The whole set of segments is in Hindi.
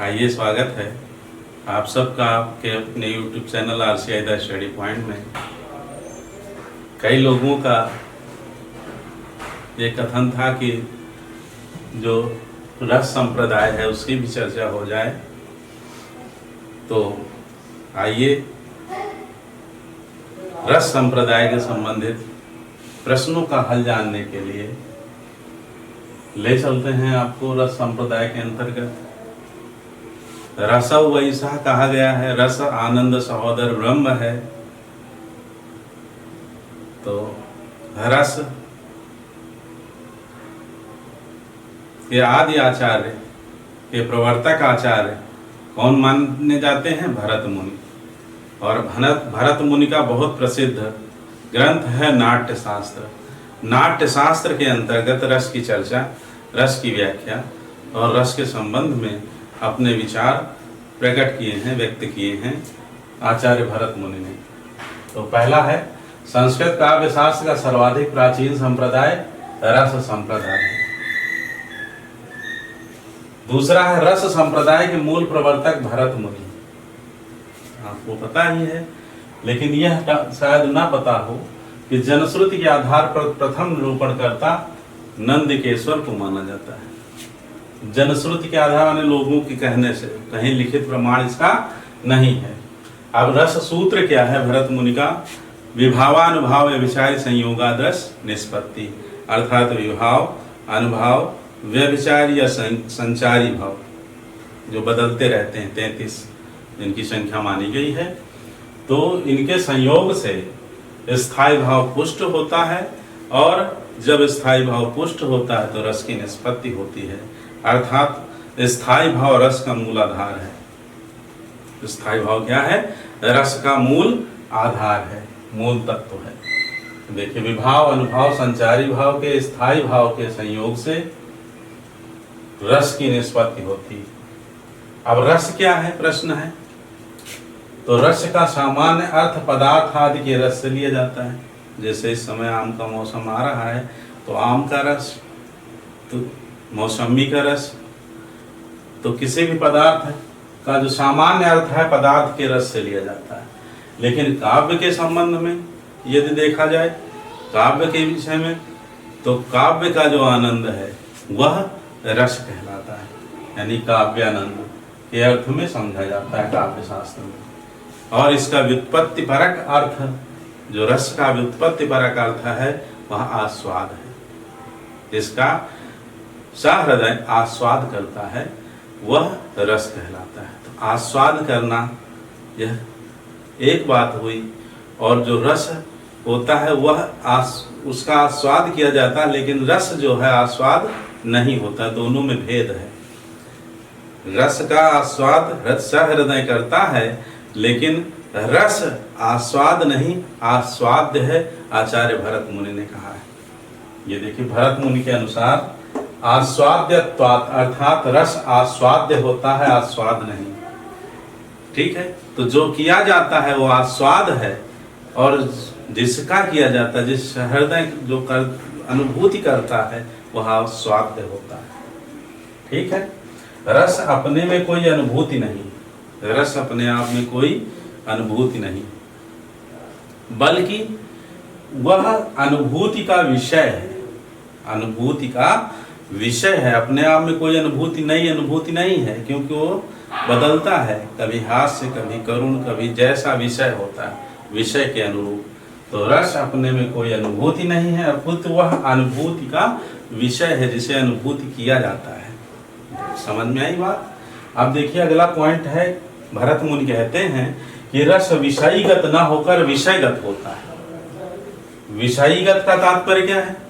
आइए, स्वागत है आप सबका आपके अपने YouTube channel RCI the study point में। कई लोगों का ये कथन था कि जो रस संप्रदाय है उसकी भी चर्चा हो जाए, तो आइए रस संप्रदाय के संबंधित प्रश्नों का हल जानने के लिए ले चलते हैं आपको। रस संप्रदाय के अंतर्गत रस वैसा कहा गया है, रस आनंद सहोदर ब्रह्म है। तो रस के आदि आचार्य के प्रवर्तक आचार्य कौन माने जाते हैं? भरत मुनि। और भरत मुनि का बहुत प्रसिद्ध ग्रंथ है नाट्य शास्त्र। नाट्य शास्त्र के अंतर्गत रस की चर्चा, रस की व्याख्या और रस के संबंध में अपने विचार प्रकट किए हैं, व्यक्त किए हैं आचार्य भरत मुनि ने। तो पहला है, संस्कृत काव्य शास्त्र का सर्वाधिक प्राचीन संप्रदाय रस संप्रदाय है। दूसरा है, रस संप्रदाय के मूल प्रवर्तक भरत मुनि। आपको पता ही है, लेकिन यह शायद ना पता हो कि जनश्रुति के आधार पर प्रथम निरूपणकर्ता नंदिकेश्वर को माना जाता है। जनश्रुति के आधार वाले लोगों के कहने से, कहीं लिखित प्रमाण इसका नहीं है। अब रस सूत्र क्या है भरत मुनि का? विभावानुभाव व्यभिचारी संयोगादर्श निष्पत्ति, अर्थात विभाव, अनुभाव, व्यभिचार या संचारी भाव जो बदलते रहते हैं, 33 जिनकी संख्या मानी गई है, तो इनके संयोग से स्थायी भाव पुष्ट होता है, और जब स्थायी भाव पुष्ट होता है तो रस की निष्पत्ति होती है। अर्थात स्थायी भाव रस का मूल आधार है। स्थायी भाव क्या है? रस का मूल आधार है, मूल तत्व है। देखिए, विभाव, अनुभाव, संचारी भाव के स्थायी भाव के संयोग से रस की निष्पत्ति होती है। अब रस क्या है प्रश्न है? तो रस का सामान्य अर्थ पदार्थ आदि के रस से लिया जाता है। जैसे इस समय आम का मौसम आ रहा है तो आम का रस, तो मौसमी का रस, तो किसी भी पदार्थ का जो सामान्य अर्थ है पदार्थ के रस से लिया जाता है। लेकिन काव्य के संबंध में यदि देखा जाए, काव्य के विषय में, तो काव्य का जो आनंद है वह रस कहलाता है, यानी काव्यानंद के अर्थ में समझा जाता है काव्य शास्त्र में। और इसका व्युत्पत्ति परक अर्थ, जो रस का व्युत्पत्ति परक अर्थ है, वह आस्वाद है। इसका सहृदय आस्वाद करता है, वह रस कहलाता है। तो आस्वाद करना यह एक बात हुई, और जो रस होता है वह उसका आस्वाद किया जाता है, लेकिन रस जो है आस्वाद नहीं होता, दोनों में भेद है। रस का आस्वाद सहृदय करता है, लेकिन रस आस्वाद नहीं, आस्वाद्य है, आचार्य भरत मुनि ने कहा है। ये देखिए, भरत मुनि के अनुसार आस्वाद्यत्वात्, अर्थात रस आस्वाद्य होता है, आस्वाद नहीं। ठीक है, तो जो किया जाता है वो आस्वाद है, और जिसका किया जाता है, जिस हृदय जो अनुभूति करता है वह आस्वाद्य होता है। ठीक है, रस अपने में कोई अनुभूति नहीं, रस अपने आप में कोई अनुभूति नहीं, बल्कि वह अनुभूति का विषय है। अनुभूति का विषय है, अपने आप में कोई अनुभूति नहीं है, क्योंकि वो बदलता है, कभी हास्य, कभी करुण, कभी जैसा विषय होता है विषय के अनुरूप। तो रस अपने में कोई अनुभूति नहीं है, अपितु वह अनुभूति का विषय है जिसे अनुभूति किया जाता है। समझ में आई बात? अब देखिए, अगला पॉइंट है, भरत मुनि कहते हैं कि रस विषयीगत न होकर विषयगत होता है। विषयीगत का तात्पर्य क्या है?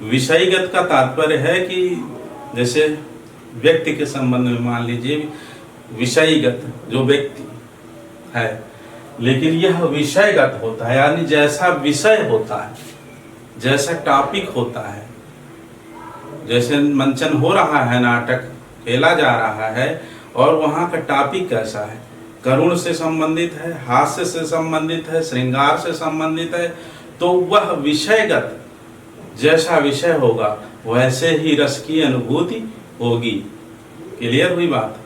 विषयीगत का तात्पर्य है कि जैसे व्यक्ति के संबंध में मान लीजिए विषयीगत जो व्यक्ति है, लेकिन यह विषयगत होता है, यानी जैसा विषय होता है, जैसा टॉपिक होता है, जैसे मंचन हो रहा है, नाटक खेला जा रहा है, और वहाँ का टॉपिक कैसा है, करुण से संबंधित है, हास्य से संबंधित है, श्रृंगार से संबंधित है, तो वह विषयगत जैसा विषय होगा वैसे ही रस की अनुभूति होगी। क्लियर हुई बात?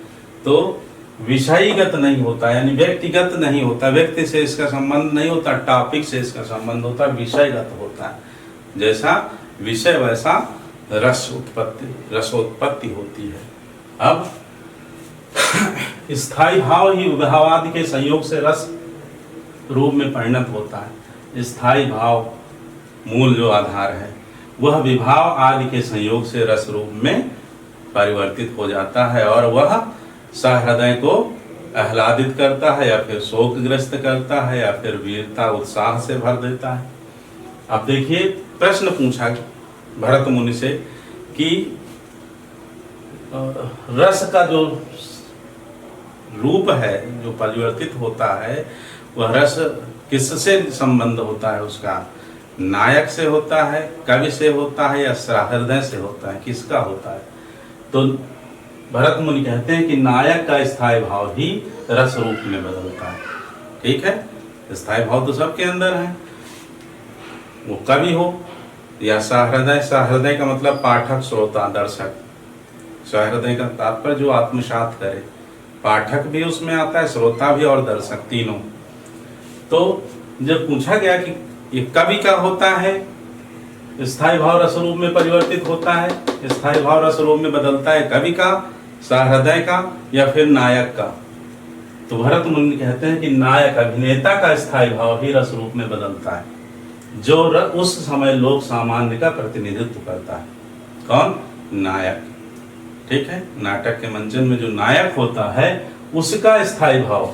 तो विषयगत नहीं होता, यानी व्यक्तिगत नहीं होता, व्यक्ति से इसका संबंध नहीं होता, टॉपिक से इसका संबंध होता, विषयगत होता है। जैसा विषय वैसा रसोत्पत्ति होती है। अब स्थायी भाव ही विभाव आदि के संयोग से रस रूप में परिणत होता है। स्थायी भाव मूल जो आधार है वह विभाव आदि के संयोग से रस रूप में परिवर्तित हो जाता है और वह सहृदय को आह्लादित करता है या फिर शोकग्रस्त करता है या फिर वीरता उत्साह से भर देता है। अब देखिए प्रश्न पूछा भरत मुनि से कि रस का जो रूप है जो परिवर्तित होता है वह रस किससे संबंध होता है, उसका नायक से होता है, कवि से होता है या सहृदय से होता है, किसका होता है? तो भरत मुनि कहते हैं कि नायक का स्थायी भाव ही रस रूप में बदलता है। ठीक है, स्थायी भाव तो सबके अंदर है, वो कवि हो या सहृदय। सहृदय का मतलब पाठक, श्रोता, दर्शक। सहृदय का तात्पर्य जो आत्मसात करे, पाठक भी उसमें आता है, श्रोता भी और दर्शक, तीनों। तो जब पूछा गया कि ये कवि का होता है, स्थायी भाव रस रूप में परिवर्तित होता है, स्थायी भाव रस रूप में बदलता है, कवि का, सहृदय का या फिर नायक का? तो भरत मुनि कहते हैं कि नायक, अभिनेता का स्थायी भाव ही रस रूप में बदलता है, जो उस समय लोक सामान्य का प्रतिनिधित्व करता है। कौन? नायक। ठीक है, नाटक के मंचन में जो नायक होता है उसका स्थायी भाव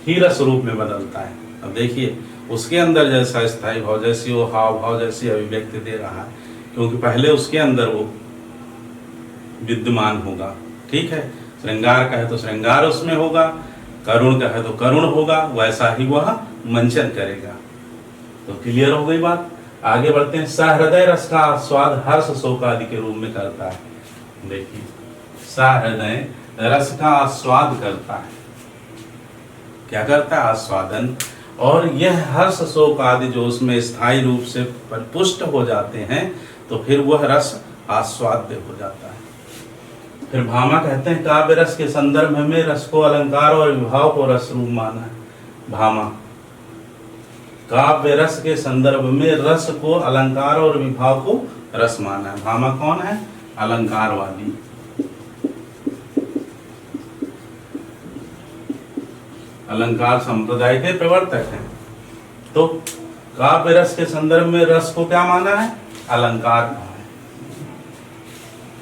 ही रस रूप में बदलता है। अब देखिए उसके अंदर जैसा स्थायी भाव, जैसी वो हाव भाव, जैसी अभिव्यक्ति दे रहा है, क्योंकि पहले उसके अंदर वो विद्यमान होगा। ठीक है, श्रृंगार का है तो श्रृंगार उसमें होगा, करुण का है तो करुण होगा, वैसा ही वह मंचन करेगा। तो क्लियर हो गई बात। आगे बढ़ते हैं। सहृदय रस का आस्वाद हर्ष शोक आदि के रूप में करता है। देखिए सहृदय रस का आस्वाद करता है, क्या करता है? आस्वादन। और यह हर्ष शोक आदि जो उसमें स्थायी रूप से पुष्ट हो जाते हैं तो फिर वह रस आस्वाद्य हो जाता है। फिर भामा कहते हैं काव्य रस के संदर्भ में रस को अलंकार और विभाव को रस रूप माना है। भामा काव्य रस के संदर्भ में रस को अलंकार और विभाव को रस माना है। भामा कौन है? अलंकारवादी। अलंकार संप्रदाय के प्रवर्तक हैं। तो काव्य रस के संदर्भ में रस को क्या माना है? अलंकार।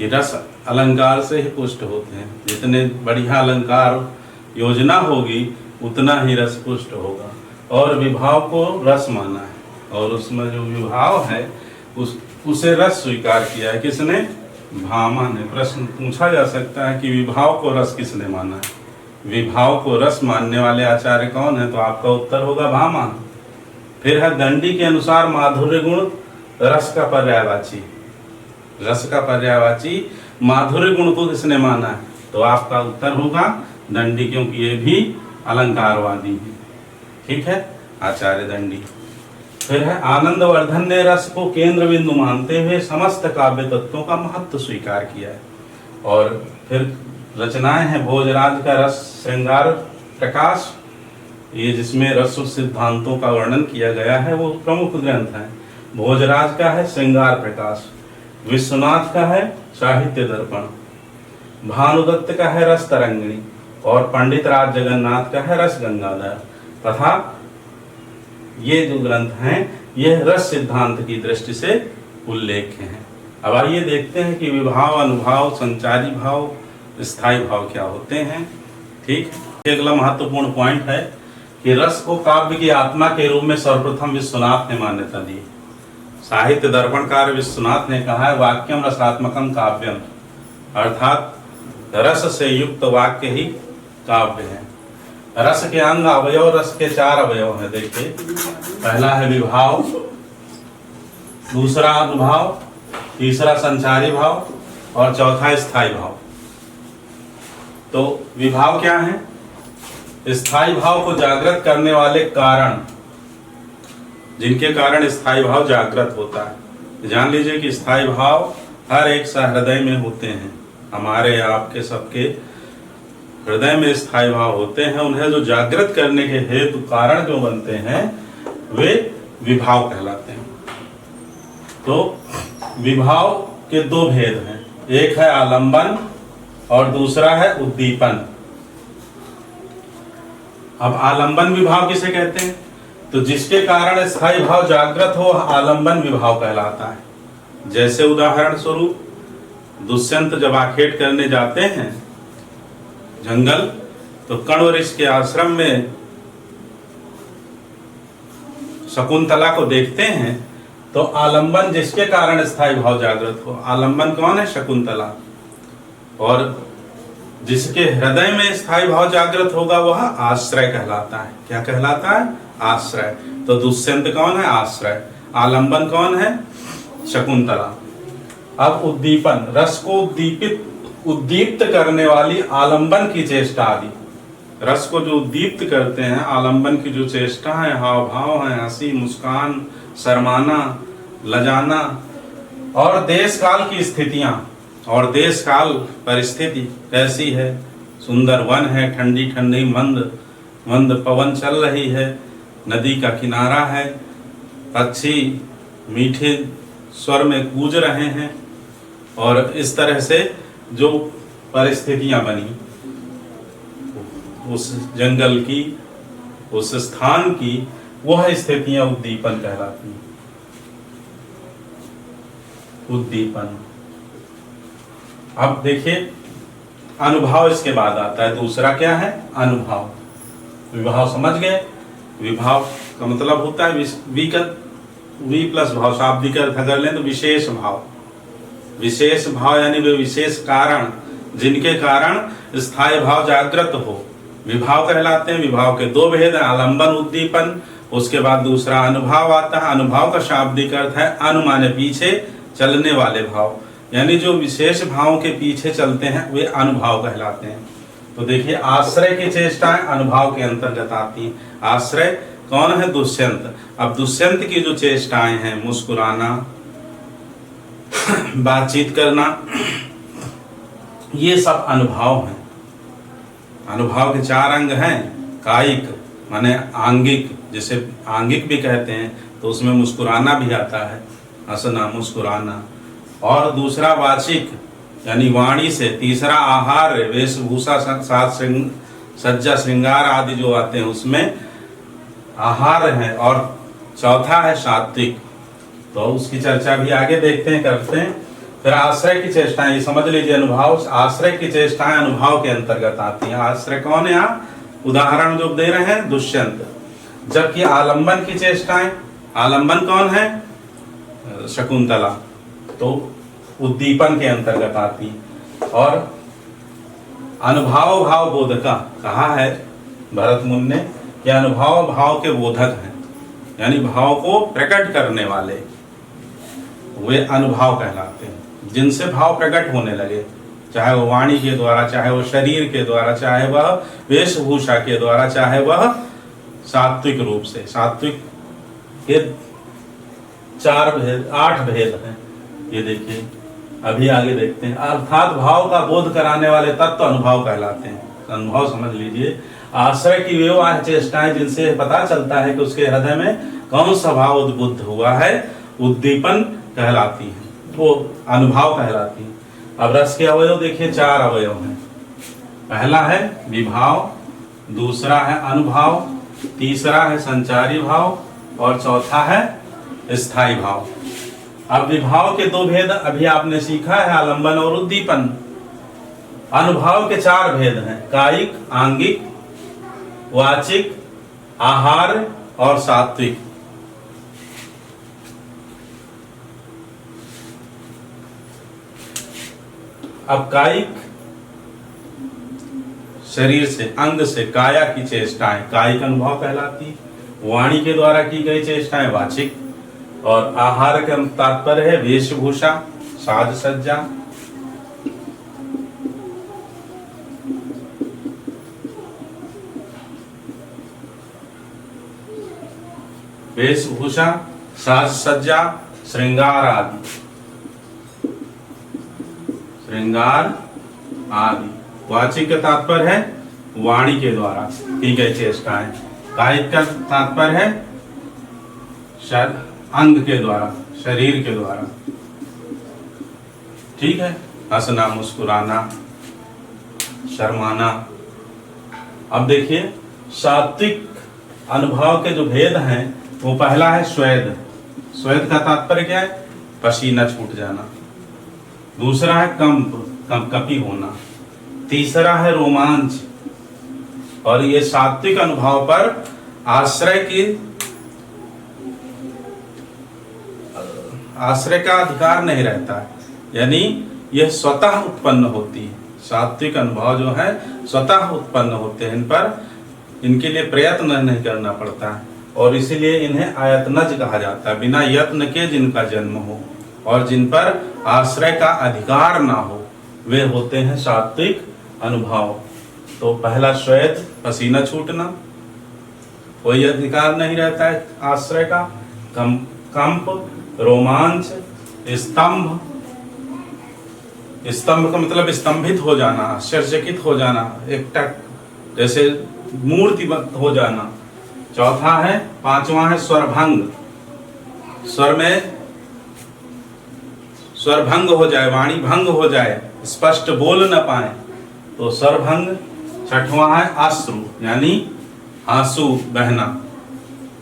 ये रस अलंकार से ही पुष्ट होते हैं। जितने बढ़िया अलंकार योजना होगी उतना ही रस पुष्ट होगा। और विभाव को रस माना है और उसमें जो विभाव है उसे रस स्वीकार किया है। किसने? भामा ने। प्रश्न पूछा जा सकता है कि विभाव को रस किसने माना है? विभाव को रस मानने वाले आचार्य कौन है? तो आपका उत्तर होगा भामा। फिर है दंडी के अनुसार माधुर्य गुण रस का पर्यायवाची। रस का पर्यायवाची माधुर्य गुण को किसने माना है? तो आपका उत्तर होगा दंडी, क्योंकि ये भी अलंकारवादी है। ठीक है, आचार्य दंडी। फिर है आनंदवर्धन ने रस को केंद्र बिंदु मानते हुए समस्त काव्य तत्वों का महत्व स्वीकार किया है। और फिर रचनाएं हैं भोजराज का रस श्रृंगार प्रकाश, ये जिसमें रस सिद्धांतों का वर्णन किया गया है, वो प्रमुख ग्रंथ है। भोजराज का है श्रृंगार प्रकाश, विश्वनाथ का है साहित्य दर्पण, भानुदत्त का है रस तरंगिणी और पंडित राज जगन्नाथ का है रस गंगाधर। तथा ये जो ग्रंथ हैं यह रस सिद्धांत की दृष्टि से उल्लेख हैं। अब आइए देखते हैं कि विभाव, अनुभाव, संचारी भाव, स्थायी भाव क्या होते हैं। ठीक, अगला महत्वपूर्ण पॉइंट है कि रस को काव्य की आत्मा के रूप में सर्वप्रथम विश्वनाथ ने मान्यता दी। साहित्य दर्पणकार विश्वनाथ ने कहा है वाक्यम रसात्मकम काव्यम, अर्थात रस से युक्त वाक्य ही काव्य है। रस के अंग अवयव, रस के 4 अवयव हैं। देखिए, पहला है विभाव, दूसरा अनुभाव, तीसरा संचारी भाव और चौथा स्थायी भाव। तो विभाव क्या है? स्थायी भाव को जागृत करने वाले कारण, जिनके कारण स्थायी भाव जागृत होता है। जान लीजिए कि स्थायी भाव हर एक सहृदय में होते हैं, हमारे आपके सबके हृदय में स्थायी भाव होते हैं, उन्हें जो जागृत करने के हेतु कारण जो बनते हैं वे विभाव कहलाते हैं। तो विभाव के दो भेद हैं, एक है आलंबन और दूसरा है उद्दीपन। अब आलंबन विभाव किसे कहते हैं? तो जिसके कारण स्थायी भाव जागृत हो आलंबन विभाव कहलाता है। जैसे उदाहरण स्वरूप दुष्यंत जब आखेट करने जाते हैं जंगल, तो कण्व ऋषि के आश्रम में शकुंतला को देखते हैं, तो आलंबन जिसके कारण स्थायी भाव जागृत हो, आलंबन कौन है? शकुंतला। और जिसके हृदय में स्थायी भाव जागृत होगा वह आश्रय कहलाता है। क्या कहलाता है? आश्रय। तो दुष्यंत कौन है? आश्रय। आलंबन कौन है? शकुंतला। अब उद्दीपन, रस को उद्दीप्त करने वाली आलंबन की चेष्टा आदि। रस को जो उद्दीप्त करते हैं, आलंबन की जो चेष्टा है, हाव भाव है, हंसी, मुस्कान, शर्माना, लजाना, और देश काल की स्थितियां, और देश काल परिस्थिति कैसी है, सुंदर वन है, ठंडी ठंडी मंद मंद पवन चल रही है, नदी का किनारा है, पक्षी मीठे स्वर में गूंज रहे हैं, और इस तरह से जो परिस्थितियां बनी उस जंगल की, उस स्थान की, वह स्थितियां उद्दीपन कहलाती हैं। उद्दीपन। अब देखिए अनुभव इसके बाद आता है। दूसरा क्या है? अनुभव। विभाव समझ गए? विभाव का मतलब होता है वी प्लस भाव, शाब्दिक अर्थ अगर लें तो विशेष भाव। विशेष भाव यानी वे विशेष कारण जिनके कारण स्थायी भाव जागृत हो, विभाव कहलाते हैं। विभाव के दो भेद हैं, आलंबन, उद्दीपन। उसके बाद दूसरा अनुभव आता है। अनुभव का शाब्दिक अर्थ है अनु माने पीछे, चलने वाले भाव, यानी जो विशेष भावों के पीछे चलते हैं वे अनुभाव कहलाते हैं। तो देखिए आश्रय की चेष्टाएं अनुभाव के अंतर्गत आती हैं। आश्रय कौन है? दुष्यंत। अब दुष्यंत की जो चेष्टाएं हैं, मुस्कुराना, बातचीत करना, ये सब अनुभाव हैं। अनुभाव के चार अंग हैं। कायिक माने आंगिक, जिसे आंगिक भी कहते हैं, तो उसमें मुस्कुराना भी आता है, हंसना, मुस्कुराना। और दूसरा वाचिक यानी वाणी से। तीसरा आहार, वेशभूषा, साज सज्जा, श्रृंगार आदि जो आते हैं उसमें आहार है। और चौथा है सात्विक। तो उसकी चर्चा भी आगे देखते हैं, करते हैं। फिर आश्रय की चेष्टाएं, ये समझ लीजिए अनुभव। आश्रय की चेष्टाएं अनुभाव के अंतर्गत आती हैं। आश्रय कौन है? यहाँ उदाहरण जो दे रहे हैं दुष्यंत। जबकि आलंबन की चेष्टाएं, आलंबन कौन है? शकुंतला, तो उद्दीपन के अंतर्गत आती। और अनुभाव भाव बोधका कहा है भरत मुनि ने कि अनुभाव भाव के बोधक हैं, यानी भाव को प्रकट करने वाले, वे अनुभाव कहलाते हैं। जिनसे भाव प्रकट होने लगे, चाहे वो वाणी के द्वारा, चाहे वो शरीर के द्वारा, चाहे वह वेशभूषा के द्वारा, चाहे वह सात्विक रूप से। सात्विक के 4 भेद, 8 भेद हैं। ये देखिए अभी आगे देखते हैं। अर्थात भाव का बोध कराने वाले तत्व अनुभाव कहलाते हैं। अनुभव समझ लीजिए। आश्रय की वे चेष्टाएं जिनसे पता चलता है कि उसके हृदय में कौन सा भाव उद्बुद्ध हुआ है, उद्दीपन कहलाती है, वो अनुभाव कहलाती है। अब रस के अवयव देखिए, 4 अवयव हैं। पहला है विभाव, दूसरा है अनुभाव, तीसरा है संचारी भाव, और चौथा है स्थायी भाव। अब विभाव के 2 भेद अभी आपने सीखा है, आलंबन और उद्दीपन। अनुभाव के 4 भेद हैं, कायिक, आंगिक, वाचिक, आहार और सात्विक। अब कायिक शरीर से, अंग से, काया की चेष्टाएं कायिक अनुभव कहलाती। वाणी के द्वारा की गई चेष्टाएं वाचिक, और आहार का तात्पर्य है वेशभूषा, साज सज्जा। वेशभूषा, साज सज्जा, श्रृंगार आदि, श्रृंगार आदि। वाचिक का तात्पर्य है वाणी के द्वारा की गई चेष्टाएं। कायिक का तात्पर्य है अंग के द्वारा, शरीर के द्वारा। ठीक है, हंसना, मुस्कुराना, शर्माना। अब देखिए सात्विक अनुभव के जो भेद हैं, वो पहला है स्वेद। स्वेद का तात्पर्य क्या है? पसीना छूट जाना। दूसरा है कंपकपी होना। तीसरा है रोमांच। और ये सात्विक अनुभव पर आश्रय का अधिकार नहीं रहता है, यानी यह स्वतः उत्पन्न होती है। सात्विक अनुभव जो है स्वतः उत्पन्न होते हैं, इन पर इनके लिए प्रयत्न नहीं करना पड़ता है, और इसीलिए इन्हें आयतनज कहा जाता है। बिना यत्न के जिनका जन्म हो और जिन पर आश्रय का अधिकार ना हो, वे होते हैं सात्विक अनुभव। तो पहला श्वेत, पसीना छूटना, कोई अधिकार नहीं रहता है आश्रय का। कंप, रोमांच, स्तंभ। स्तंभ का मतलब स्तंभित हो जाना, आश्चर्यचकित हो जाना, एकटक जैसे मूर्तिवत हो जाना। चौथा है, पांचवा है स्वरभंग। स्वरभंग हो जाए, वाणी भंग हो जाए, स्पष्ट बोल न पाए तो स्वरभंग। छठवां है अश्रु, यानी आंसू बहना।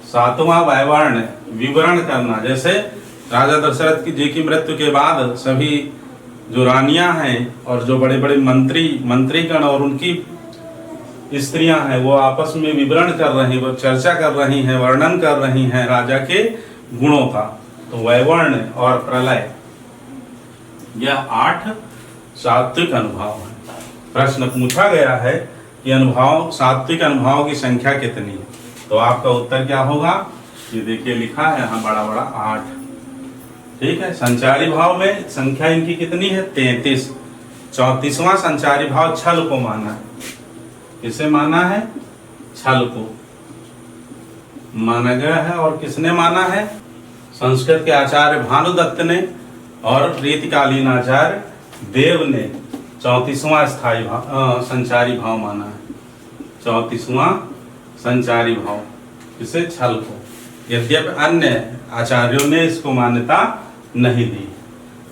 सातवां वैवर्ण, विवरण करना। जैसे राजा दशरथ जी की मृत्यु के बाद सभी जो रानियां हैं और जो बड़े बड़े मंत्रीगण और उनकी स्त्रियां हैं, वो आपस में विवरण कर रही, वो चर्चा कर रही हैं, वर्णन कर रही हैं राजा के गुणों का। तो वैवर्ण और प्रलय, यह 8 सात्विक अनुभव है। प्रश्न पूछा गया है कि सात्विक अनुभव की संख्या कितनी है, तो आपका उत्तर क्या होगा? ये देखिए लिखा है यहाँ बड़ा 8। ठीक है, संचारी भाव में संख्या इनकी कितनी है? 33। 34वां संचारी भाव छल को माना है। किसे माना है? छल को माना गया है। और किसने माना है? संस्कृत के आचार्य भानुदत्त ने और रीतिकालीन आचार्य देव ने 34वां संचारी भाव माना है। 34वां संचारी भाव, किसे? छल को। यद्यपि अन्य आचार्यों ने इसको मान्यता नहीं दी।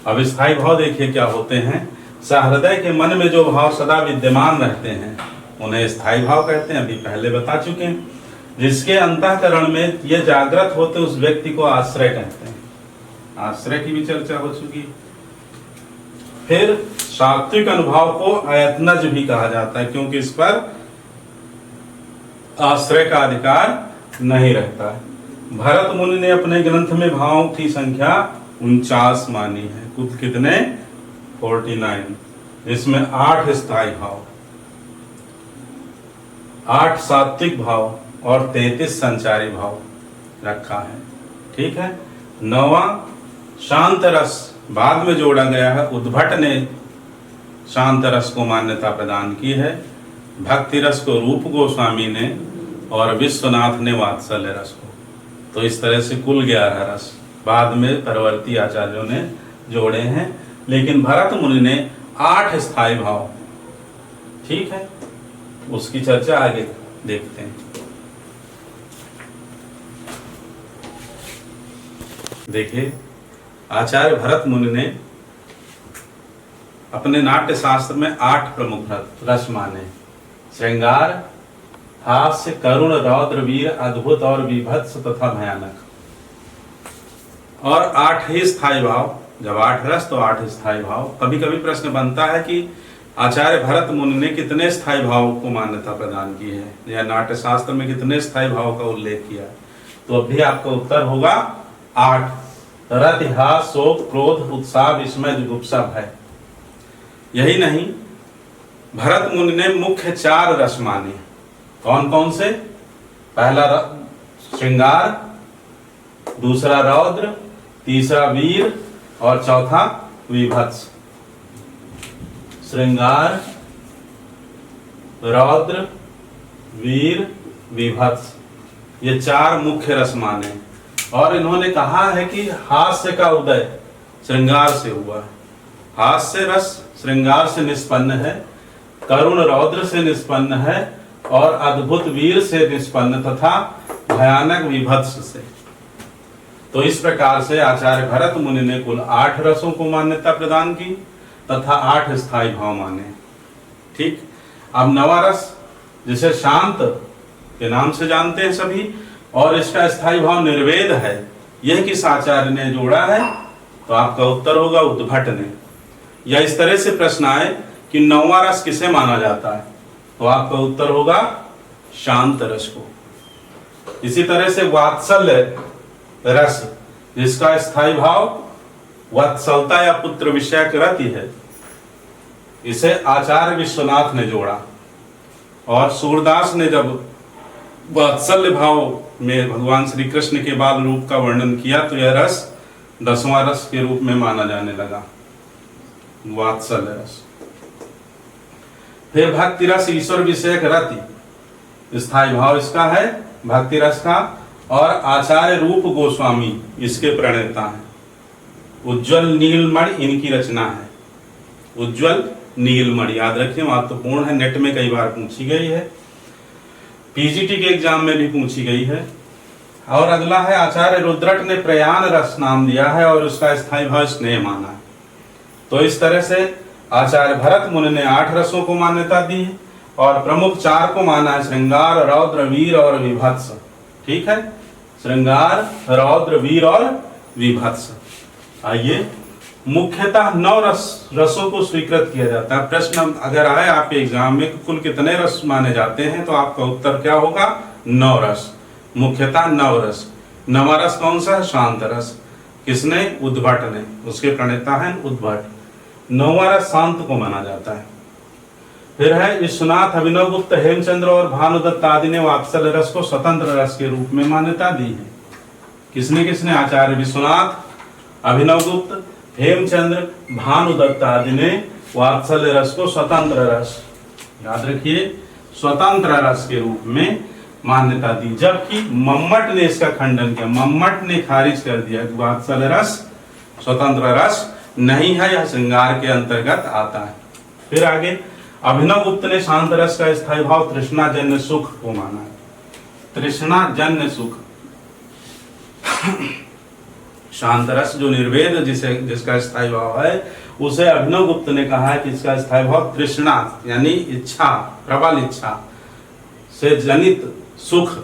अब स्थायी भाव देखिए क्या होते हैं। सहृदय के मन में जो भाव सदा विद्यमान रहते हैं उन्हें स्थायी भाव कहते हैं, अभी पहले बता चुके हैं। जिसके अंतःकरण में ये जागृत होते उस व्यक्ति को आश्रय कहते हैं। आश्रय की भी चर्चा हो चुकी। फिर सात्विक अनुभव को आयतनज भी कहा जाता है, क्योंकि इस पर आश्रय का अधिकार नहीं रहता है। भरत मुनि ने अपने ग्रंथ में भावों की संख्या 49 मानी है। कुल कितने? 49, जिसमें 8 स्थायी भाव, 8 सात्विक भाव और 33 संचारी भाव रखा है। ठीक है। 9वां शांत रस बाद में जोड़ा गया है। उद्भट ने शांत रस को मान्यता प्रदान की है। भक्ति रस को रूप गोस्वामी ने और विश्वनाथ ने वात्सल्य रस को। तो इस तरह से कुल 11 रस बाद में परवर्ती आचार्यों ने जोड़े हैं, लेकिन भरत मुनि ने 8 स्थायी भाव। ठीक है, उसकी चर्चा आगे देखते हैं। देखिए, आचार्य भरत मुनि ने अपने नाट्य शास्त्र में 8 प्रमुख रस माने। श्रृंगार, हास्य, करुण, रौद्र, वीर, अद्भुत और विभत्स तथा भयानक। और 8 ही स्थायी भाव। जब 8 रस तो 8 स्थायी भाव। कभी कभी प्रश्न बनता है कि आचार्य भरत मुनि ने कितने स्थायी भाव को मान्यता प्रदान की है, या नाट्य शास्त्र में कितने स्थायी भाव का उल्लेख किया। तो अभी आपका उत्तर होगा 8। रति, हास, शोक, क्रोध, उत्साह, विस्मय, जुगुप्सा, भय। यही नहीं, भरत मुनि ने मुख्य 4 रस माने। कौन कौन से? पहला श्रृंगार, दूसरा रौद्र, तीसरा वीर और चौथा विभत्स। श्रृंगार, रौद्र, वीर, विभत्स, ये 4 मुख्य रस माने। और इन्होंने कहा है कि हास्य का उदय श्रृंगार से हुआ। हास्य रस श्रृंगार से निष्पन्न है। करुण रौद्र से निष्पन्न है और अद्भुत वीर से निष्पन्न तथा भयानक विभत्स से। तो इस प्रकार से आचार्य भरत मुनि ने कुल 8 रसों को मान्यता प्रदान की तथा 8 स्थायी भाव माने। ठीक, अब नवा रस जिसे शांत के नाम से जानते हैं सभी, और इसका स्थायी भाव निर्वेद है, यह किस आचार्य ने जोड़ा है? तो आपका उत्तर होगा उद्भट ने। या इस तरह से प्रश्न आए कि नौवा रस किसे माना जाता है, तो आपका उत्तर होगा शांत रस को। इसी तरह से वात्सल्य रस जिसका स्थायी भाव वत्सलता या पुत्र विषयक रति है, इसे आचार्य विश्वनाथ ने जोड़ा। और सूरदास ने जब वात्सल्य भाव में भगवान श्री कृष्ण के बाल रूप का वर्णन किया तो यह रस 10वां रस के रूप में माना जाने लगा, वात्सल्य रस। फिर भक्ति रस ईश्वर विषयक रति, स्थायी भाव इसका है भक्ति रस का, और आचार्य रूप गोस्वामी इसके प्रणेता हैं। उज्ज्वल नीलमणि इनकी रचना है। उज्ज्वल नीलमणि याद रखिए, महत्वपूर्ण है, नेट में कई बार पूछी गई है, पीजीटी के एग्जाम में भी पूछी गई है। और अगला है आचार्य रुद्रट ने प्रयाण रस नाम दिया है और उसका स्थायी भाव स्नेह माना है। तो इस तरह से आचार्य भरत मुनि ने 8 रसों को मान्यता दी है और प्रमुख 4 को माना है, श्रृंगार, रौद्र, वीर और विभत्स। ठीक है, श्रृंगार, रौद्र, वीर और विभत्स। आइए, मुख्यतः 9 रसों को स्वीकृत किया जाता है। प्रश्न अगर आए आपके एग्जाम में कुल कितने रस माने जाते हैं, तो आपका उत्तर क्या होगा? 9 रस, मुख्यतः 9 रस। 9वां रस कौन सा है? शांत रस। किसने? उद्भट ने, उसके प्रणेता हैं उद्भट। 9वां रस शांत को माना जाता है। फिर है विश्वनाथ, अभिनव गुप्त, हेमचंद्र और भानुदत्त आदि ने वात्सल्य रस को स्वतंत्र रस के रूप में मान्यता दी है। किसने किसने? आचार्य विश्वनाथ, अभिनव गुप्त, हेमचंद्र, भानुदत्त आदि ने वात्सल्य रस को स्वतंत्र रस, याद रखिए, स्वतंत्र रस के रूप में मान्यता दी। जबकि मम्मट ने इसका खंडन किया, मम्मट ने खारिज कर दिया कि वात्सल्य रस स्वतंत्र रस नहीं है, यह श्रृंगार के अंतर्गत आता है। फिर आगे अभिनव गुप्त ने शांत रस का स्थायी भाव तृष्णा जन्य सुख को माना है। तृष्णा जन्य सुख, शांत रस जो निर्वेद जिसका स्थायी भाव है, उसे अभिनव गुप्त ने कहा है कि इसका स्थायी भाव तृष्णा यानी इच्छा, प्रबल इच्छा से जनित सुख,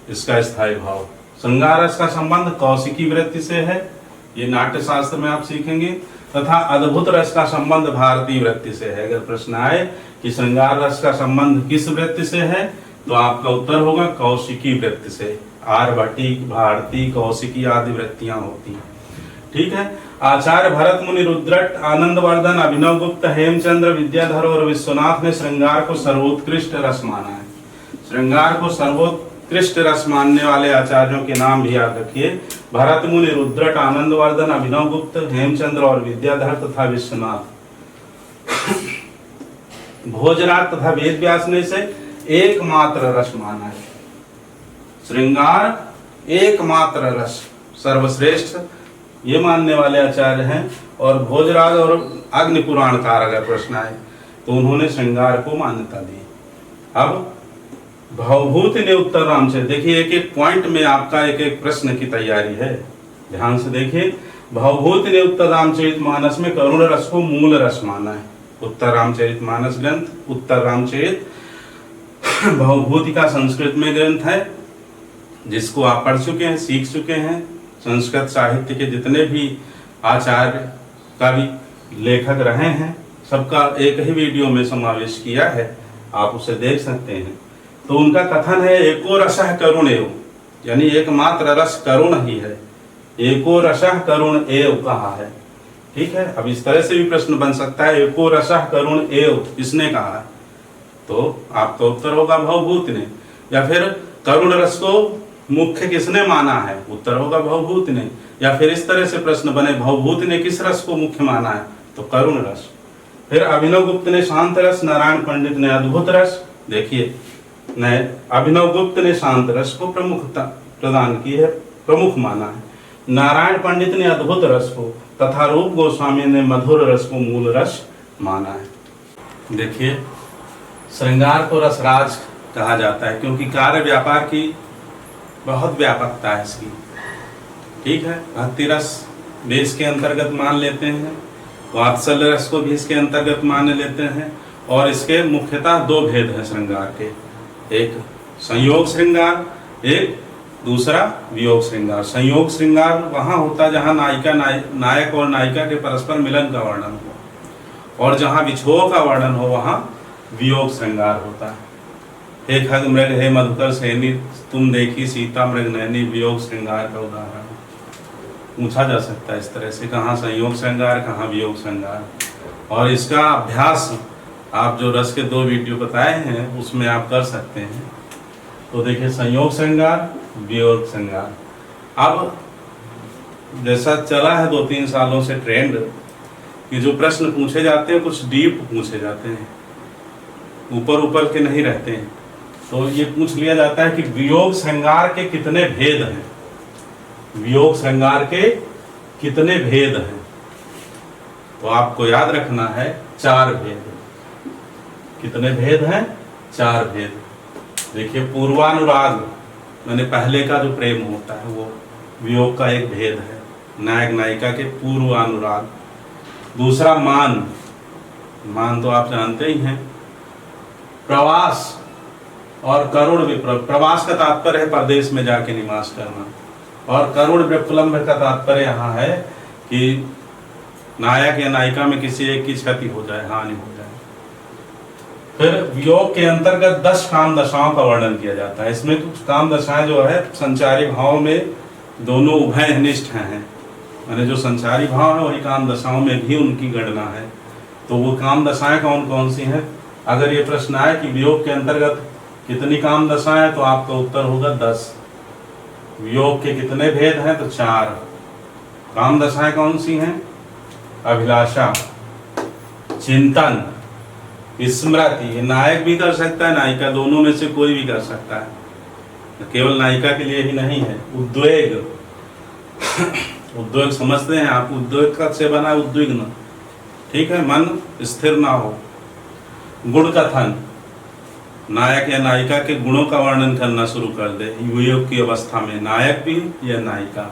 इसका स्थायी भाव। श्रृंगार रस का संबंध कौशिकी वृत्ति से है, ये नाट्य शास्त्र में आप सीखेंगे, तथा अद्भुत रस का संबंध भारतीय वृत्ति से है। अगर प्रश्न आए कि श्रृंगार रस का संबंध किस वृत्ति से है, तो आपका उत्तर होगा कौशिकी वृत्ति से। आर्यभट्टी, भारती, कौशिकी आदि वृत्तियां होती हैं। ठीक है, आचार्य भरत मुनि, रुद्रट, आनंदवर्धन, अभिनव गुप्त, हेमचंद्र, विद्याधर और विश्वनाथ ने श्रृंगार को सर्वोत्कृष्ट रस माना है। श्रृंगार को सर्वोत्कृष्ट रस मानने वाले आचार्यों के नाम भी याद रखिए, भरत मुनि, रुद्रट, आनंदवर्धन, अभिनव गुप्त, हेमचंद्र और विद्याधर तथा विश्वनाथ। भोजराज तथा वेद व्यास ने इसे एकमात्र रस माना है। श्रृंगार एकमात्र रस, सर्वश्रेष्ठ, ये मानने वाले आचार्य हैं। और भोजराज और अग्नि पुराणकार अगर प्रश्न आए तो उन्होंने श्रृंगार को मान्यता दी। अब भवभूति ने उत्तर रामचरित, देखिए एक एक पॉइंट में आपका एक एक प्रश्न की तैयारी है, ध्यान से देखिए। भवभूति ने उत्तर रामचरित मानस में करुण रस को मूल रस माना है। उत्तर रामचरित मानस ग्रंथ, उत्तर रामचरित भवभूति का संस्कृत में ग्रंथ है, जिसको आप पढ़ चुके हैं, सीख चुके हैं। संस्कृत साहित्य के जितने भी आचार्य, कवि, लेखक रहे हैं, सबका एक ही वीडियो में समावेश किया है, आप उसे देख सकते हैं। तो उनका कथन है एको रसः करुण एव, यानी एकमात्र रस करुण ही है। एको रसः करुण एव कहा है। ठीक है, अब इस तरह से भी प्रश्न बन सकता है, एको रसः करुण एव किसने कहा है, तो आपका उत्तर होगा भवभूति ने। या फिर करुण रस को मुख्य किसने माना है, उत्तर होगा भवभूति ने। या फिर इस तरह से प्रश्न बने, भवभूति ने किस रस को मुख्य माना है, तो करुण रस। फिर अभिनव गुप्त ने शांत रस, नारायण पंडित ने अद्भुत रस। देखिए, अभिनव गुप्त ने शांत रस को प्रमुखता प्रदान की है, प्रमुख माना है। नारायण पंडित ने अद्भुत रस को तथा रूप गोस्वामी ने मधुर रस को मूल रस माना है। देखिए, श्रृंगार को रसराज कहा जाता है, क्योंकि कार्य व्यापार की बहुत व्यापकता है इसकी। ठीक है, भक्ति रस भी इसके अंतर्गत मान लेते हैं, वात्सल्य रस को भी इसके अंतर्गत मान लेते हैं। और इसके मुख्यतः दो भेद हैं श्रृंगार के, एक संयोग श्रृंगार, एक दूसरा वियोग श्रृंगार। संयोग श्रृंगार वहाँ होता है जहाँ नायक और नायिका के परस्पर मिलन का वर्णन हो, और जहाँ विछोह का वर्णन हो वहाँ वियोग श्रृंगार होता है। हे खग मृग हे मधुकर सेनी, तुम देखी सीता मृग नैनी, वियोग श्रृंगार का उदाहरण पूछा जा सकता है इस तरह से, कहाँ संयोग श्रृंगार कहाँ वियोग श्रृंगार। और इसका अभ्यास आप जो रस के 2 वीडियो बताए हैं उसमें आप कर सकते हैं। तो देखिए, संयोग श्रृंगार वियोग श्रृंगार। अब जैसा चला है 2-3 सालों से ट्रेंड कि जो प्रश्न पूछे जाते हैं कुछ डीप पूछे जाते हैं, ऊपर ऊपर के नहीं रहते हैं। तो ये पूछ लिया जाता है कि वियोग श्रृंगार के कितने भेद हैं, वियोग श्रृंगार के कितने भेद हैं। तो आपको याद रखना है 4 भेद। कितने भेद हैं? 4 भेद। देखिए, पूर्वानुराग मैंने पहले का जो प्रेम होता है वो वियोग का एक भेद है, नायक नायिका के पूर्वानुराग। दूसरा मान, मान तो आप जानते ही हैं। प्रवास और करुण विप्लव, प्रवास का तात्पर्य है परदेश में जाके निवास करना, और करुण विप्लव का तात्पर्य यहाँ है कि नायक या नायिका में किसी एक की क्षति हो जाए, हानि हो जाए। फिर वियोग के अंतर्गत 10 काम दशाओं का वर्णन किया जाता है। इसमें कुछ काम दशाएं जो है संचारी भाव में दोनों उभयनिष्ठ हैं, माने जो संचारी भाव है वही काम दशाओं में भी उनकी गणना है। तो वो काम दशाएं कौन कौन सी हैं? अगर ये प्रश्न आए कि वियोग के अंतर्गत कितनी काम दशाएं, तो आपका उत्तर होगा 10। वियोग के कितने भेद हैं? तो 4। काम दशाएं कौन सी हैं? अभिलाषा, चिंतन, स्मृति। नायक भी कर सकता है, नायिका, दोनों में से कोई भी कर सकता है, केवल नायिका के लिए ही नहीं है। उद्वेग, उद्वेग समझते हैं आप, उद्वेग का से बना उद्विग्न, ठीक है, मन स्थिर ना हो। गुण कथन, नायक या नायिका के गुणों का वर्णन करना शुरू कर दे वियोग की अवस्था में, नायक भी या नायिका।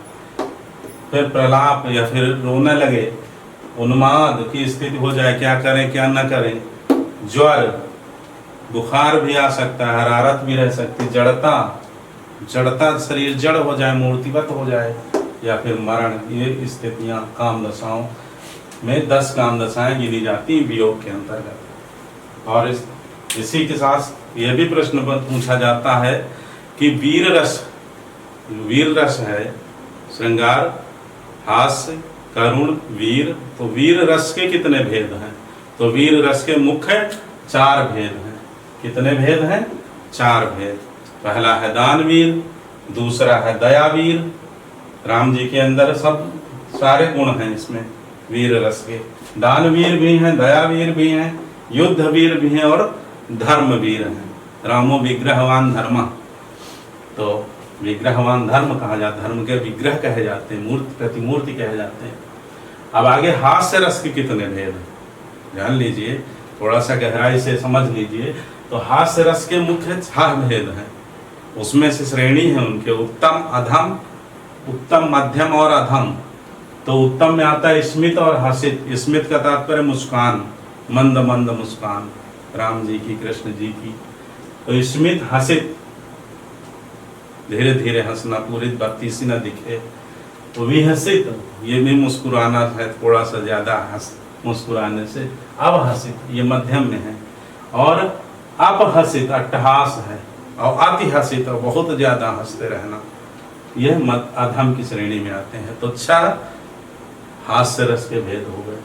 फिर प्रलाप या फिर रोने लगे, उन्माद की स्थिति हो जाए, क्या करें क्या न करें। ज्वर, बुखार भी आ सकता है, हरारत भी रह सकती, जड़ता, जड़ता शरीर जड़ हो जाए, मूर्तिवत हो जाए, या फिर मरण। ये स्थितियां काम दशाओं में 10 काम दशाएं गिनी जाती वियोग के अंतर्गत। और इसी के साथ यह भी प्रश्न पूछा जाता है कि वीर रस, वीर रस है श्रृंगार, हास्य, करुण, वीर। तो वीर रस के कितने भेद हैं? तो वीर रस के मुख्य 4 भेद हैं। कितने भेद हैं? 4 भेद। पहला है दानवीर, दूसरा है दयावीर। राम जी के अंदर सब सारे गुण हैं इसमें वीर रस के। दानवीर भी हैं, दयावीर भी हैं, युद्धवीर भी हैं और धर्मवीर हैं। रामो विग्रहवान धर्म, तो विग्रहवान धर्म कहा जाता है, धर्म के विग्रह कहे जाते हैं, मूर्ति प्रतिमूर्ति कहे जाते हैं। अब आगे हास्य रस के कितने भेद हैं जान लीजिए, थोड़ा सा गहराई से समझ लीजिए। तो हास्य रस के मुख्य 6 भेद हैं, उसमें से श्रेणी है उनके उत्तम, अधम, उत्तम, मध्यम और अधम। तो उत्तम में आता है स्मित और हसित। स्मित का तात्पर्य मुस्कान, मंद मंद मुस्कान, राम जी की, कृष्ण जी की। तो स्मित, हसित, धीरे धीरे हंसना, पूरी बत्ती सी न दिखे। तो विहसित, ये भी मुस्कुराना है, थोड़ा सा ज्यादा हंस मुस्कुराने से। अवहसित, ये मध्यम में है। और अपहसित, अट्टहास है। और अतिहसित, बहुत ज्यादा हंसते रहना, यह अधम की श्रेणी में आते हैं। तो 6 हास्य रस के भेद हो गए।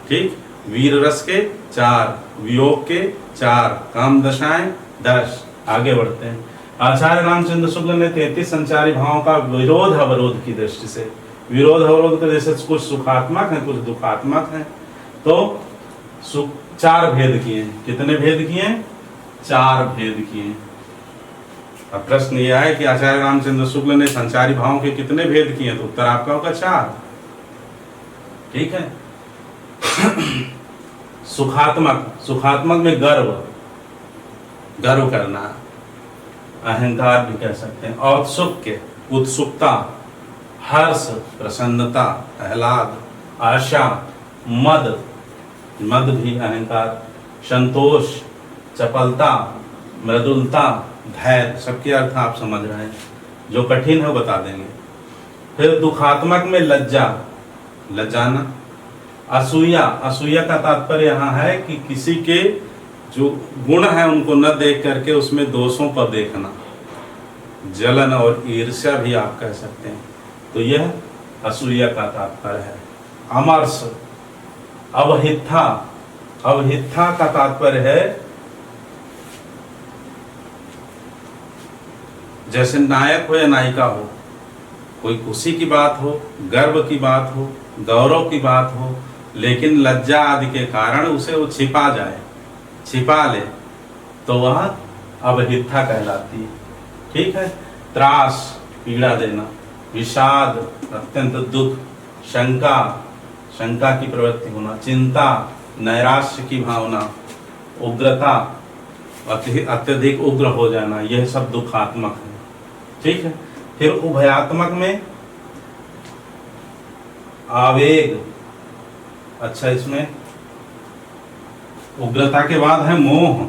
ठीक, वीर रस के 4, वियोग के 4, काम दशाएं 10। आगे बढ़ते हैं। आचार्य रामचंद्र शुक्ल ने 33 संचारी भावों का विरोध अवरोध की दृष्टि से, विरोध अवरोध के जैसे कुछ सुखात्मक हैं कुछ दुखात्मक हैं, तो 4 भेद किए। कितने भेद किए? 4 भेद किए। अब प्रश्न यह है कि आचार्य रामचंद्र शुक्ल ने संचारी भावों के कितने भेद किए? तो उत्तर आपका होगा 4। ठीक है। सुखात्मक, सुखात्मक में गर्व, गर्व करना, अहंकार भी कह सकते हैं। औत्सुक्य, उत्सुकता, हर्ष, प्रसन्नता, आह्लाद, आशा, मद, मद भी अहंकार, संतोष, चपलता, मृदुलता, धैर्य, सबके अर्थ आप समझ रहे हैं, जो कठिन है वो बता देंगे। फिर दुखात्मक में लज्जा, लज्जाना, असूया, असूया का तात्पर्य यहाँ है कि किसी के जो गुण है उनको न देख करके उसमें दोषों पर देखना, जलन और ईर्ष्या भी आप कह सकते हैं, तो यह असूया का तात्पर्य है। अमर्ष, अवहित्था, अवहित्था का तात्पर्य है जैसे नायक हो या नायिका हो, कोई खुशी की बात हो, गर्व की बात हो, गौरव की बात हो, लेकिन लज्जा आदि के कारण उसे वो छिपा जाए, छिपा ले, तो वह अवहित्था कहलाती है। ठीक है। त्रास, पीड़ा देना, विषाद, अत्यंत दुख, शंका, शंका की प्रवृत्ति होना, चिंता, नैराश्य की भावना, उग्रता, अत्यधिक उग्र हो जाना, यह सब दुखात्मक है। ठीक है। फिर उभयात्मक में आवेग, अच्छा इसमें उग्रता के बाद है मोह,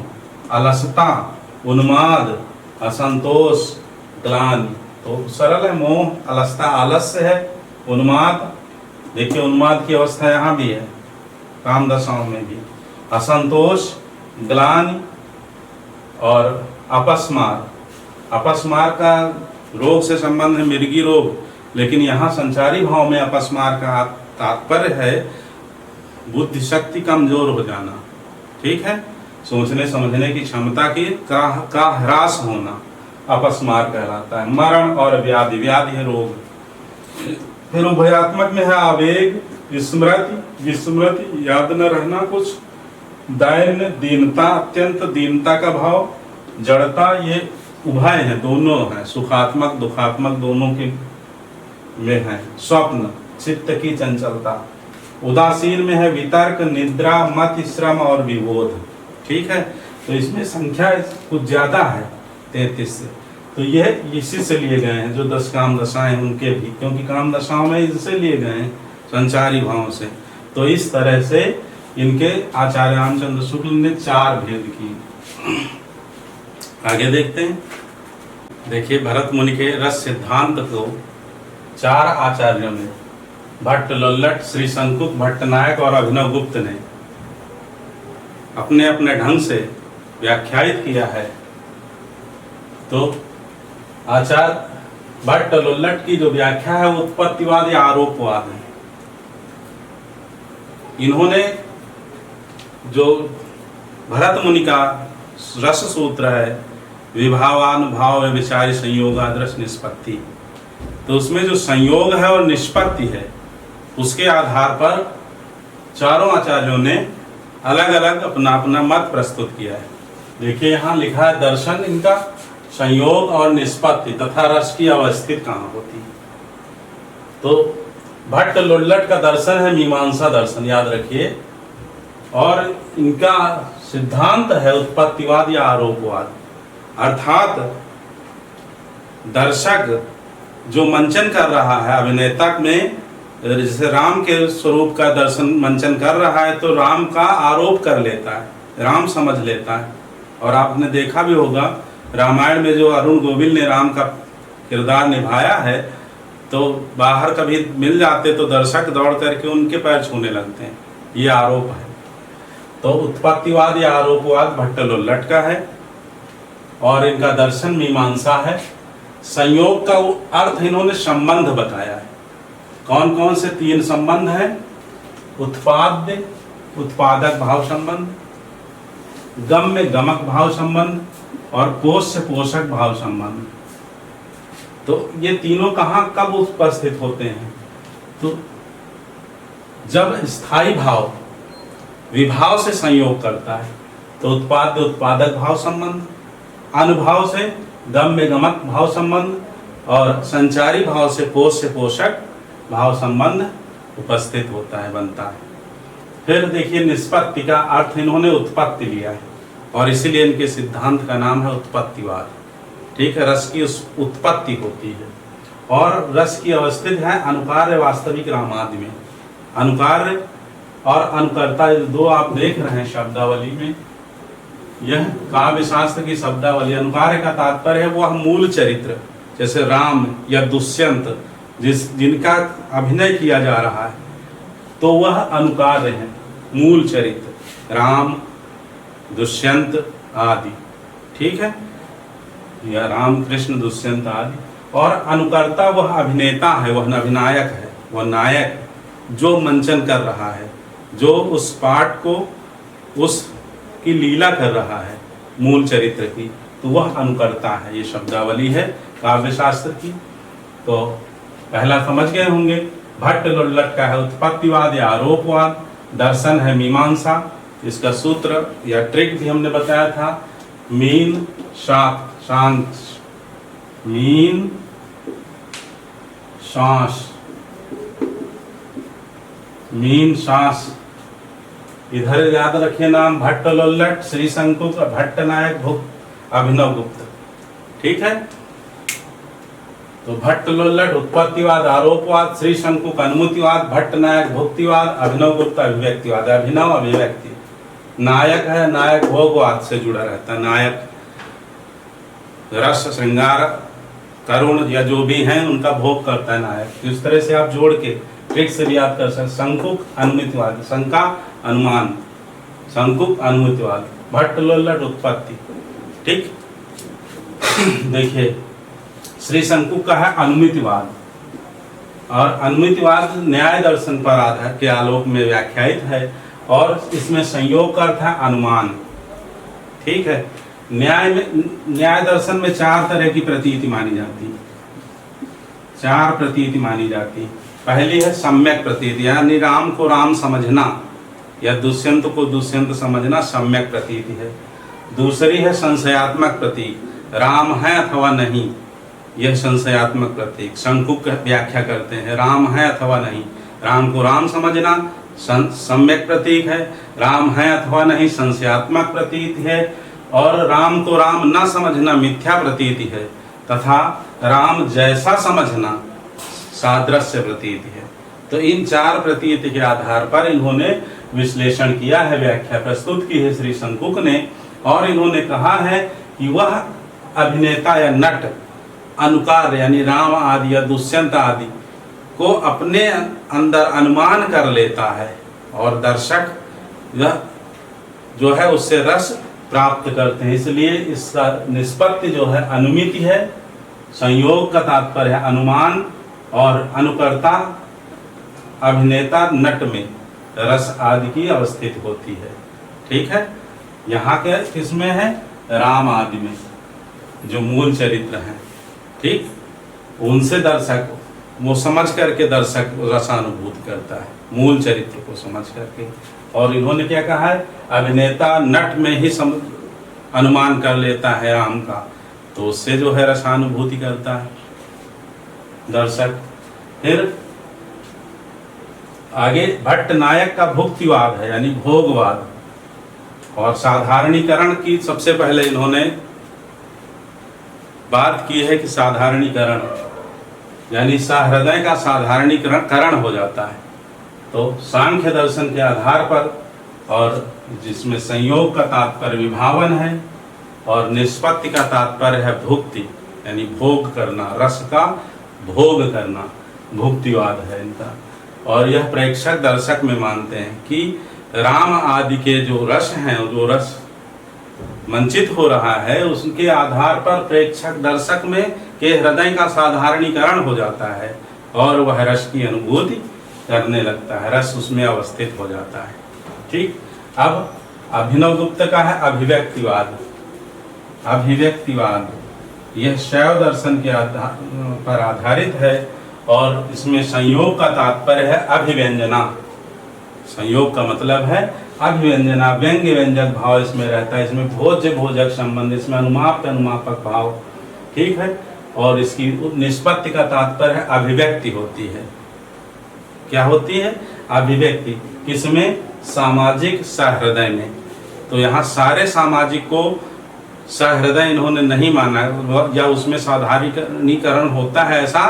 अलसता, उन्माद, असंतोष, ग्लानि। तो सरल है, मोह, अलसता, आलस्य है, उन्माद, देखिए उन्माद की अवस्था यहाँ भी है, काम दशाओं में भी, असंतोष, ग्लानि और अपस्मार। अपस्मार का रोग से संबंध है, मिर्गी रोग, लेकिन यहाँ संचारी भाव में अपस्मार का तात्पर्य है बुद्धि शक्ति कमजोर हो जाना। ठीक है। सोचने समझने की क्षमता की का ह्रास होना अपस्मार कहलाता है। मरण और व्याधि, व्याधि है रोग। फिर उभयात्मक में है आवेग, स्मृति, विस्मृति, याद न रहना कुछ, दैन्य, दीनता, अत्यंत दीनता का भाव, जड़ता, ये उभय है, दोनों है, सुखात्मक दुखात्मक दोनों के में है। स्वप्न, चित्त की चंचलता। उदासीन में है वितर्क, निद्रा, मत, श्रम और विबोध। ठीक है। तो इसमें संख्या कुछ ज्यादा है, 33 से, तो यह इसी से लिए गए हैं जो 10 काम दशाएं उनके भी, क्योंकि काम दशाओं में इससे लिए गए हैं संचारी भाव से। तो इस तरह से इनके आचार्य रामचंद्र शुक्ल ने 4 भेद किए। आगे देखते हैं। देखिए भरत मुनि के रस सिद्धांत को 4 आचार्यों ने, भट्ट, लोल्लट, श्री शंकुक, भट्टनायक और अभिनव गुप्त ने अपने अपने ढंग से व्याख्यायित किया है। तो आचार्य भट्ट लोल्लट की जो व्याख्या है वो उत्पत्तिवाद या आरोपवाद है। इन्होंने जो भरत मुनि का रस सूत्र है, विभावानुभाव विचारी संयोगादृश निष्पत्ति, तो उसमें जो संयोग है और निष्पत्ति है उसके आधार पर चारों आचार्यों ने अलग अलग अपना अपना मत प्रस्तुत किया है। देखिए यहाँ लिखा है दर्शन इनका संयोग और निष्पत्ति तथा रस की अवस्थित कहाँ होती है। तो भट्ट लोल्लट का दर्शन है मीमांसा दर्शन, याद रखिए, और इनका सिद्धांत है उत्पत्तिवाद या आरोपवाद। अर्थात दर्शक जो मंचन कर रहा है अभिनेता में, जैसे राम के स्वरूप का दर्शन मंचन कर रहा है तो राम का आरोप कर लेता है, राम समझ लेता है। और आपने देखा भी होगा रामायण में जो अरुण गोविल ने राम का किरदार निभाया है, तो बाहर कभी मिल जाते तो दर्शक दौड़ करके उनके पैर छूने लगते हैं, ये आरोप है। तो उत्पत्तिवाद या आरोपवाद भट्ट लोल्लट का है और इनका दर्शन मीमांसा है। संयोग का अर्थ इन्होंने संबंध बताया है। कौन कौन से 3 संबंध हैं? उत्पाद्य, उत्पादक भाव संबंध, गम में गमक भाव संबंध और पोष से पोषक भाव संबंध। तो ये तीनों कहाँ कब उपस्थित होते हैं? तो जब स्थायी भाव विभाव से संयोग करता है तो उत्पाद्य उत्पादक भाव संबंध, अनुभाव से गम में गमक भाव संबंध और संचारी भाव से पोषक भाव संबंध उपस्थित होता है, बनता है। फिर देखिए निष्पत्ति का अर्थ इन्होंने उत्पत्ति लिया है और इसीलिए इनके सिद्धांत का नाम है उत्पत्तिवाद। ठीक है, रस की उस उत्पत्ति होती है और रस की अवस्थित है अनुकार्य वास्तविक रामादि में। अनुकार्य और अनुकर्ता दो आप देख रहे हैं शब्दावली में, यह काव्य शास्त्र की शब्दावली। अनुकार्य का तात्पर्य है वह मूल चरित्र, जैसे राम या दुष्यंत जिनका अभिनय किया जा रहा है, तो वह अनुकार्य है, मूल चरित्र, राम, दुष्यंत आदि। ठीक है, या राम कृष्ण दुष्यंत आदि। और अनुकर्ता वह अभिनेता है, वह अभिनायक है, वह नायक जो मंचन कर रहा है, जो उस पाठ को उसकी लीला कर रहा है मूल चरित्र की, तो वह अनुकर्ता है। ये शब्दावली है काव्य शास्त्र की। तो पहला समझ गए होंगे, भट्ट लोल्लट का है उत्पत्तिवाद या आरोपवाद, दर्शन है मीमांसा। इसका सूत्र या ट्रिक भी हमने बताया था, मीन शांत, मीन सांस, मीन सांस। इधर याद रखिए नाम, भट्ट लोल्लट, श्री शंकुक, भट्ट नायक, भुक्त, अभिनव गुप्त। ठीक है, तो भट्ट लोल्लट उत्पत्तिवाद आरोपवाद, श्री शंकुक अनुमतिवाद, भट्ट नायक भुक्तिवाद, अभिनव गुप्त अभिव्यक्तिवाद। अभिनव अभिव्यक्ति, नायक है, नायक भोगवाद से जुड़ा रहता है। नायक रस श्रृंगार करुण या जो भी हैं उनका भोग करता है नायक। तो इस तरह से आप जोड़ के ट्रिक से भी याद कर सकते। शंकुक अनुमितिवाद, शंका अनुमान, शंकुक अनुमितिवाद, भट्ट लोल्लट उत्पत्ति। ठीक, देखिए श्री शंकुक का है अनुमितिवाद, और अनुमितिवाद न्याय दर्शन पर आधार के आलोक में व्याख्यायित है, और इसमें संयोग का अर्थ है अनुमान। ठीक है, न्याय दर्शन में चार तरह की प्रतीति मानी जाती है, चार प्रतीति मानी जाती है। पहली है सम्यक प्रतीति, यानी राम को राम समझना या दुष्यंत को दुष्यंत समझना सम्यक प्रतीति है। दूसरी है संशयात्मक प्रतीक, राम है अथवा नहीं, यह संशयात्मक प्रतीक। शंकुक व्याख्या करते हैं राम है अथवा नहीं, राम को राम समझना सम्यक प्रतीक है, राम है अथवा नहीं संशयात्मक प्रतीत है, और राम को राम न समझना मिथ्या प्रतीति है, तथा राम जैसा समझना सादृश्य प्रतीति है। तो इन चार प्रतीति के आधार पर इन्होंने विश्लेषण किया है, व्याख्या प्रस्तुत की है श्री शंकुक ने, और इन्होंने कहा है कि वह अभिनेता या नट अनुकार यानी राम आदि या दुष्यंत आदि को अपने अंदर अनुमान कर लेता है, और दर्शक यह जो है उससे रस प्राप्त करते हैं। इसलिए इसका निष्पत्ति जो है अनुमिति है, संयोग का तात्पर्य है अनुमान, और अनुकर्ता अभिनेता नट में रस आदि की अवस्थित होती है। ठीक है, यहाँ के किसमें है, राम आदि में जो मूल चरित्र हैं। ठीक, उनसे दर्शक वो समझ करके दर्शक रसानुभूत करता है मूल चरित्र को समझ करके। और इन्होंने क्या कहा है, अभिनेता नट में ही अनुमान कर लेता है राम का, तो उससे जो है रसानुभूति करता है दर्शक। फिर आगे भट्ट नायक का भुक्तिवाद है, यानी भोगवाद, और साधारणीकरण की सबसे पहले इन्होंने बात की है कि साधारणीकरण यानी सहृदय का साधारणीकरण हो जाता है। तो सांख्य दर्शन के आधार पर, और जिसमें संयोग का तात्पर्य विभावन है, और निष्पत्ति का तात्पर्य है भुक्ति यानी भोग करना, रस का भोग करना, भुक्तिवाद है इनका। और यह प्रेक्षक दर्शक में मानते हैं कि राम आदि के जो रस हैं, जो रस वंचित हो रहा है, उसके आधार पर प्रेक्षक दर्शक में के हृदय का साधारणीकरण हो जाता है, और वह रस की अनुभूति करने लगता है, रस उसमें अवस्थित हो जाता है। ठीक, अब अभिनव गुप्त का है अभिव्यक्तिवाद। अभिव्यक्तिवाद यह शैव दर्शन के आधार पर आधारित है, और इसमें संयोग का तात्पर्य है अभिव्यंजना। संयोग का मतलब है अभिव्यंजना, व्यंग्य व्यंजक भाव इसमें रहता है, इसमें भोज्य भोजक संबंध, इसमें अनुमाप अनुमापक भाव। ठीक है, और इसकी निष्पत्ति का तात्पर्य है अभिव्यक्ति होती है। क्या होती है, अभिव्यक्ति, किसमें, सामाजिक सहृदय में। तो यहाँ सारे सामाजिक को सहृदय इन्होंने नहीं माना, या उसमें साधारणीकरण होता है ऐसा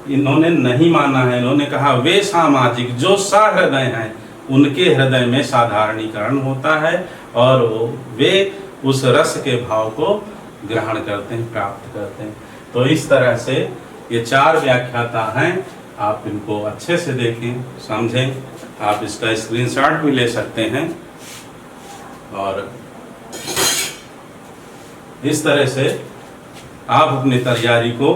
इन्होंने नहीं माना है। इन्होंने कहा वे सामाजिक जो सहृदय हैं उनके हृदय में साधारणीकरण होता है और वे उस रस के भाव को ग्रहण करते हैं, प्राप्त करते हैं। तो इस तरह से ये 4 व्याख्याता हैं, आप इनको अच्छे से देखें, समझें। आप इसका स्क्रीनशॉट भी ले सकते हैं और इस तरह से आप अपनी तैयारी को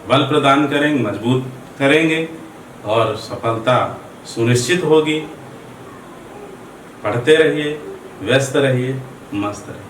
बल प्रदान करेंगे, मजबूत करेंगे और सफलता सुनिश्चित होगी। पढ़ते रहिए, व्यस्त रहिए, मस्त रहिए।